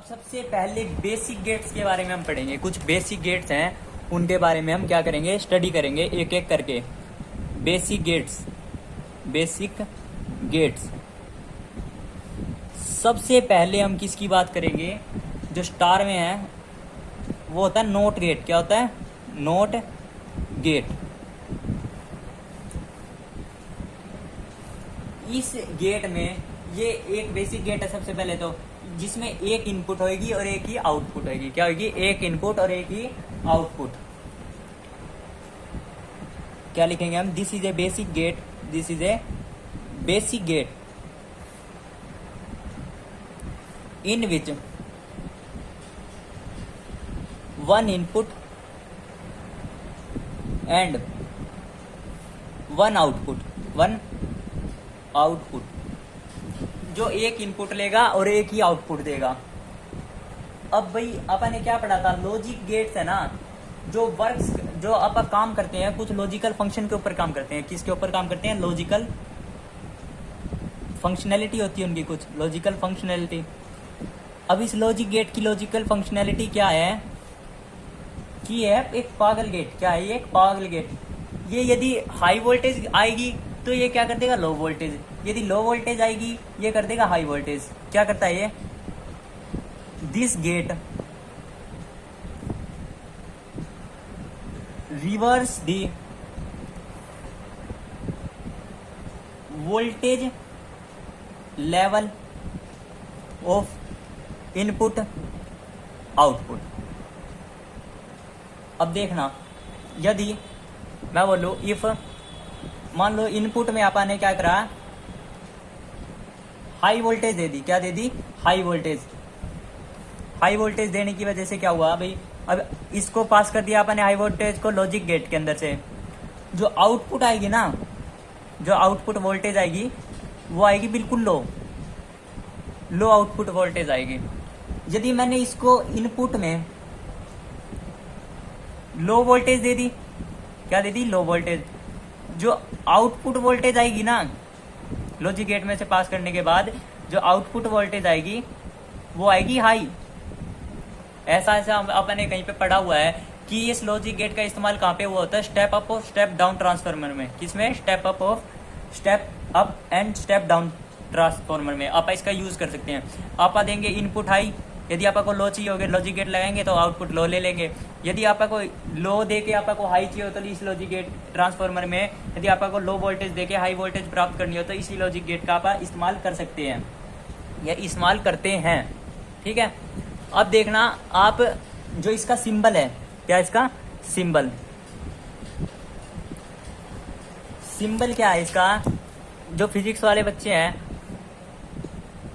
सबसे पहले basic gates के बारे में हम पढ़ेंगे। कुछ बेसिक गेट्स हैं, उनके बारे में हम क्या करेंगे, स्टडी करेंगे एक एक करके। बेसिक गेट्स सबसे पहले हम किसकी बात करेंगे, जो स्टार में है वो होता है नोट गेट। क्या होता है? Not gate. इस गेट में ये एक बेसिक गेट है सबसे पहले तो, जिसमें एक इनपुट होगी और एक ही आउटपुट होगी। क्या होगी? एक इनपुट और एक ही आउटपुट। क्या लिखेंगे हम? This is a basic gate. This is a basic gate in which one input and one output, जो एक इनपुट लेगा और एक ही आउटपुट देगा। अब भाई अपन ने क्या पढ़ा था, लॉजिक गेट्स है ना, जो अपन काम करते हैं, कुछ लॉजिकल फंक्शन के ऊपर काम करते हैं। किसके ऊपर काम करते हैं? लॉजिकल फंक्शनैलिटी होती है उनकी, कुछ लॉजिकल फंक्शनैलिटी। अब इस लॉजिक गेट की लॉजिकल फंक्शनैलिटी क्या है कि है एक पागल गेट। क्या है ये? एक पागल गेट। ये यदि हाई वोल्टेज आएगी तो ये क्या कर देगा? Low voltage. यदि लो वोल्टेज आएगी ये कर देगा हाई वोल्टेज। क्या करता है ये? This gate reverse the voltage level of input output. अब देखना, यदि मैं बोलूं इफ, मान लो इनपुट में आपा ने क्या करा, हाई वोल्टेज दे दी। क्या दे दी? High voltage. हाई वोल्टेज देने की वजह से क्या हुआ भाई, अब इसको पास कर दिया आपने हाई वोल्टेज को लॉजिक गेट के अंदर से। जो आउटपुट आएगी ना, जो आउटपुट वोल्टेज आएगी वो आएगी बिल्कुल लो आउटपुट वोल्टेज आएगी। यदि मैंने इसको इनपुट में लो वोल्टेज दे दी, क्या दे दी? Low voltage. जो आउटपुट वोल्टेज आएगी ना, लॉजिक गेट में से पास करने के बाद जो आउटपुट वोल्टेज आएगी वो आएगी हाई। ऐसा आपने कहीं पे पढ़ा हुआ है कि इस लॉजिक गेट का इस्तेमाल कहाँ पे हुआ होता है? स्टेप अप और स्टेप डाउन ट्रांसफार्मर में। किसमें? Step up and step down transformer में आप इसका यूज कर सकते हैं। आप देंगे इनपुट हाई, यदि आपको लो चाहिए होगा लॉजिक गेट लगाएंगे तो आउटपुट लो ले लेंगे। यदि आपको लो दे के आपको हाई चाहिए हो तो इस लॉजिक गेट ट्रांसफार्मर में, यदि आपको लो वोल्टेज दे के हाई वोल्टेज प्राप्त करनी हो तो इसी लॉजिक गेट का आप इस्तेमाल कर सकते हैं या इस्तेमाल करते हैं। ठीक है, अब देखना आप, जो इसका सिंबल है, क्या इसका सिंबल क्या है इसका? जो फिजिक्स वाले बच्चे हैं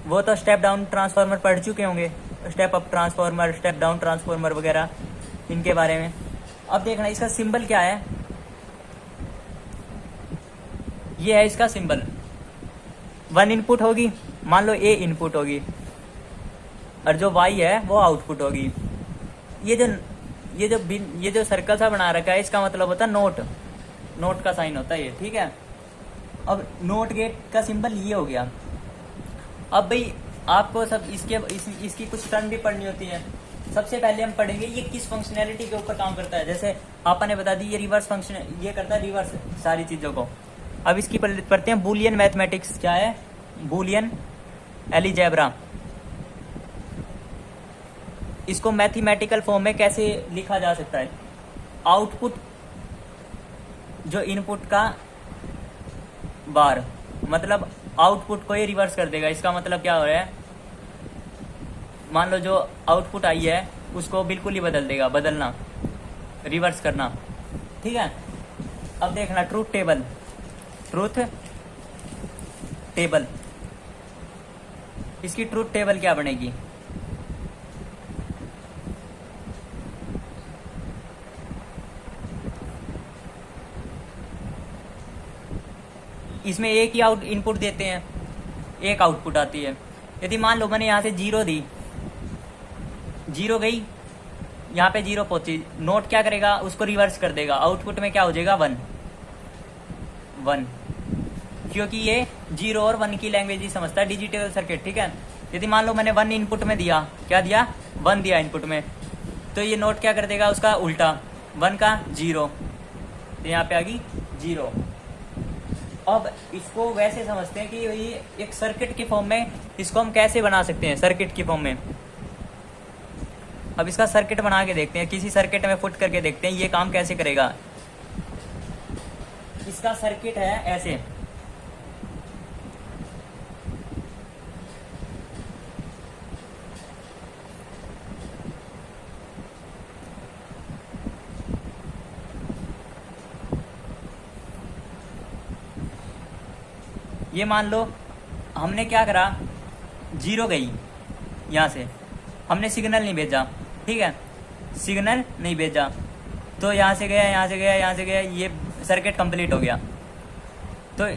वो तो स्टेप डाउन ट्रांसफार्मर पढ़ चुके होंगे, step up transformer, step down transformer वगैरह, इनके बारे में। अब देखना इसका सिंबल क्या है। ये है इसका सिंबल। वन इनपुट होगी, मान लो ए इनपुट होगी, और जो वाई है वो आउटपुट होगी। ये जो सर्कल सा बना रखा है, इसका मतलब होता है नोट का साइन होता है ये। ठीक है, अब नोट गेट का सिंबल ये हो गया। अब भाई आपको सब इसकी कुछ टर्म भी पढ़नी होती है। सबसे पहले हम पढ़ेंगे ये किस फंक्शनैलिटी के ऊपर काम करता है। जैसे आपने बता दी ये रिवर्स फंक्शन, ये करता है रिवर्स सारी चीजों को। अब इसकी पढ़ते हैं बूलियन मैथमेटिक्स। क्या है? बूलियन एलिजेब्रा। इसको मैथमेटिकल फॉर्म में कैसे लिखा जा सकता है? आउटपुट जो इनपुट का बार, मतलब आउटपुट को ये रिवर्स कर देगा। इसका मतलब क्या हो रहा है, मान लो जो आउटपुट आई है उसको बिल्कुल ही बदल देगा। बदलना, रिवर्स करना। ठीक है, अब देखना ट्रूथ टेबल। इसकी ट्रूथ टेबल क्या बनेगी? इसमें एक ही इनपुट देते हैं, एक आउटपुट आती है। यदि मान लो मैंने यहाँ से 0 दी, 0 गई, यहाँ पे 0 पहुंची, नोट क्या करेगा? उसको रिवर्स कर देगा। आउटपुट में क्या हो जाएगा? 1, क्योंकि ये 0 और 1 की लैंग्वेज ही समझता है, डिजिटल सर्किट। ठीक है, यदि मान लो मैंने 1 इनपुट में दिया, क्या दिया, 1 दिया इनपुट में, तो ये नोट क्या कर देगा, उसका उल्टा, 1 का 0, तो यहाँ पे आ गई 0। अब इसको वैसे समझते हैं कि ये एक सर्किट की फॉर्म में इसको हम कैसे बना सकते हैं, सर्किट की फॉर्म में। अब इसका सर्किट बना के देखते हैं, किसी सर्किट में फुट करके देखते हैं ये काम कैसे करेगा। इसका सर्किट है ऐसे, ये मान लो हमने क्या करा, 0 गई यहाँ से, हमने सिग्नल नहीं भेजा, ठीक है, सिग्नल नहीं भेजा, तो यहाँ से गया, यहाँ से गया, यहाँ से गया, ये सर्किट कंप्लीट हो गया। तो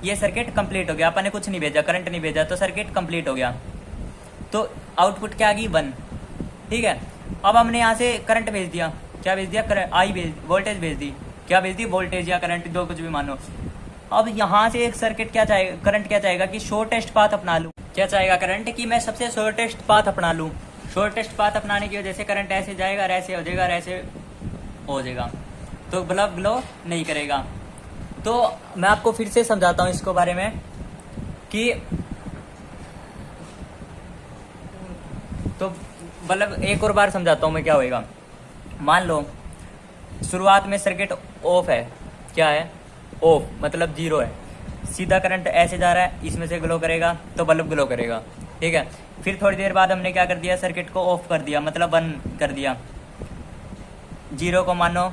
ये सर्किट कंप्लीट हो गया, अपन ने कुछ नहीं भेजा, करंट नहीं भेजा, तो सर्किट कंप्लीट हो गया। तो आउटपुट क्या आ गई, 1, ठीक है। अब हमने यहाँ से करंट भेज दिया, क्या भेज दिया, वोल्टेज भेज दी, क्या भेज दी, वोल्टेज या करंट, दो कुछ भी मानो। अब यहाँ से एक सर्किट क्या चाहेगा, करंट क्या चाहेगा कि शॉर्टेस्ट पाथ अपना लूँ, क्या चाहेगा करंट कि मैं सबसे शॉर्टेस्ट पाथ अपना लूँ। शॉर्टेस्ट पाथ अपनाने की वजह से करंट ऐसे जाएगा, ऐसे हो जाएगा, ऐसे हो जाएगा, तो बल्ब ग्लो नहीं करेगा। तो मैं आपको फिर से समझाता हूँ इसको बारे में कि तो बल्ब एक और बार समझाता हूँ मैं क्या होएगा। मान लो शुरुआत में सर्किट ऑफ है, क्या है, ऑफ मतलब 0 है, सीधा करंट ऐसे जा रहा है, इसमें से ग्लो करेगा तो बल्ब ग्लो करेगा, ठीक है। फिर थोड़ी देर बाद हमने क्या कर दिया, सर्किट को ऑफ कर दिया, मतलब बंद कर दिया, 0 को मानो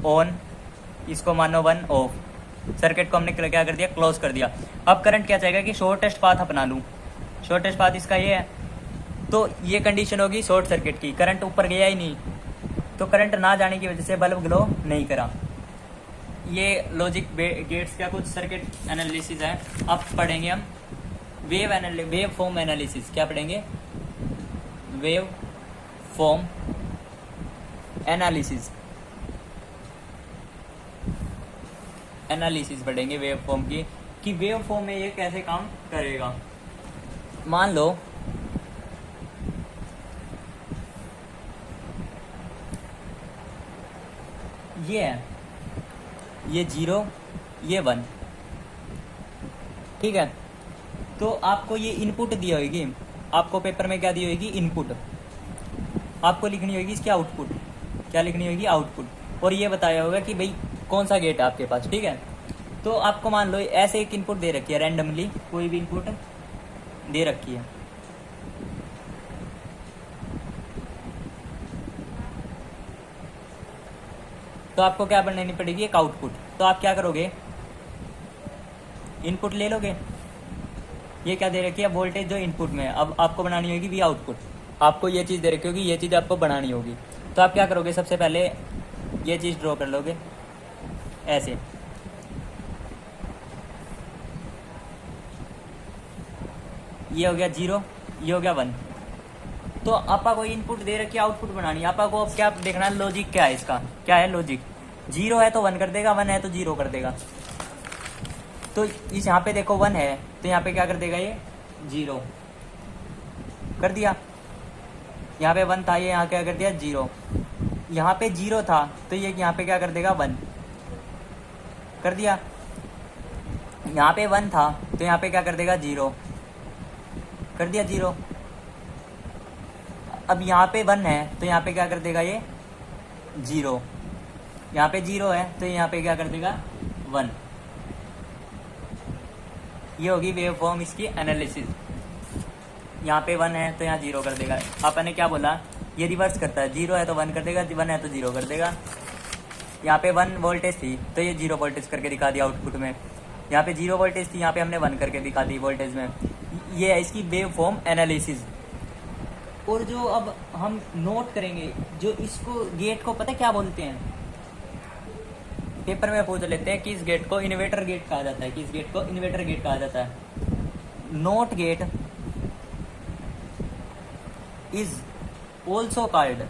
ऑन, इसको मानो 1 ऑफ, सर्किट को हमने क्या कर दिया, क्लोज कर दिया। अब करंट क्या चाहेगा कि शॉर्टेस्ट पाथ अपना लूँ, शॉर्टेस्ट पाथ इसका ये है, तो ये कंडीशन होगी शॉर्ट सर्किट की, करंट ऊपर गया ही नहीं, तो करंट ना जाने की वजह से बल्ब ग्लो नहीं करा। ये लॉजिक गेट्स का कुछ सर्किट एनालिसिस है। अब पढ़ेंगे हम वेव फॉर्म एनालिसिस, क्या पढ़ेंगे, वेव फॉर्म एनालिसिस पढ़ेंगे वेव फॉर्म की, कि वेव फॉर्म में ये कैसे काम करेगा। मान लो ये है, ये 0, ये 1, ठीक है। तो आपको ये इनपुट दी होगी, आपको पेपर में क्या दी होगी, इनपुट, आपको लिखनी होगी इसकी आउटपुट, क्या लिखनी होगी, आउटपुट, और ये बताया होगा कि भाई कौन सा गेट है आपके पास, ठीक है। तो आपको मान लो ऐसे एक इनपुट दे रखी है, रैंडमली कोई भी इनपुट दे रखी है, तो आपको क्या बनानी पड़ेगी, एक आउटपुट। तो आप क्या करोगे, इनपुट ले लोगे, ये क्या दे रखी है, वोल्टेज जो इनपुट में है, अब आपको बनानी होगी भी आउटपुट, आपको ये चीज़ दे रखी होगी, ये चीज़ आपको बनानी होगी। तो आप क्या करोगे, सबसे पहले ये चीज़ ड्रॉ कर लोगे ऐसे, ये हो गया 0, ये हो गया 1। तो आपका कोई इनपुट दे रखी है, आउटपुट बनानी है, आपको अब क्या देखना है, लॉजिक क्या है इसका, क्या है लॉजिक, 0 है तो 1 कर देगा, 1 है तो 0 कर देगा। तो इस यहाँ पे देखो 1 है तो यहाँ पे क्या कर देगा, ये 0 कर दिया, यहाँ पे 1 था, ये यहाँ क्या कर दिया 0, यहाँ पे 0 था तो ये यहाँ पे क्या कर देगा 1 कर दिया, यहाँ पे 1 था तो यहाँ पे क्या कर देगा 0 कर दिया 0। अब यहाँ पे 1 है तो यहाँ पे क्या कर देगा, ये 0, यहाँ पे 0 है तो यहाँ पे क्या कर देगा 1। ये होगी वेव फॉर्म इसकी एनालिसिस। यहाँ पे 1 है तो यहाँ 0 कर देगा, आपने क्या बोला, ये रिवर्स करता है, 0 है तो 1 कर देगा, 1 है तो 0 कर देगा। यहाँ पे 1 वोल्टेज थी तो ये 0 वोल्टेज करके दिखा दिया आउटपुट में, यहाँ पे 0 वोल्टेज थी, यहाँ पे हमने 1 करके दिखा दी वोल्टेज में। ये है इसकी वेव फॉर्म एनालिसिस। और जो अब हम नोट करेंगे, जो इसको गेट को पता है क्या बोलते हैं, पेपर में पूछ लेते हैं कि इस गेट को इन्वर्टर गेट कहा जाता है, कि इस गेट को इन्वर्टर गेट कहा जाता है। Not gate is also called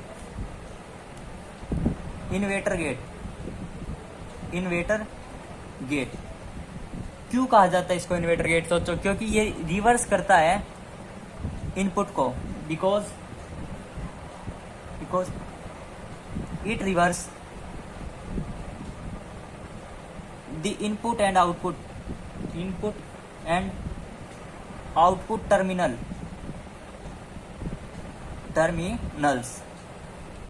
inverter gate, inverter gate क्यों कहा जाता है इसको इन्वर्टर गेट? सोचो, क्योंकि ये रिवर्स करता है इनपुट को, because it reverse the input and output terminals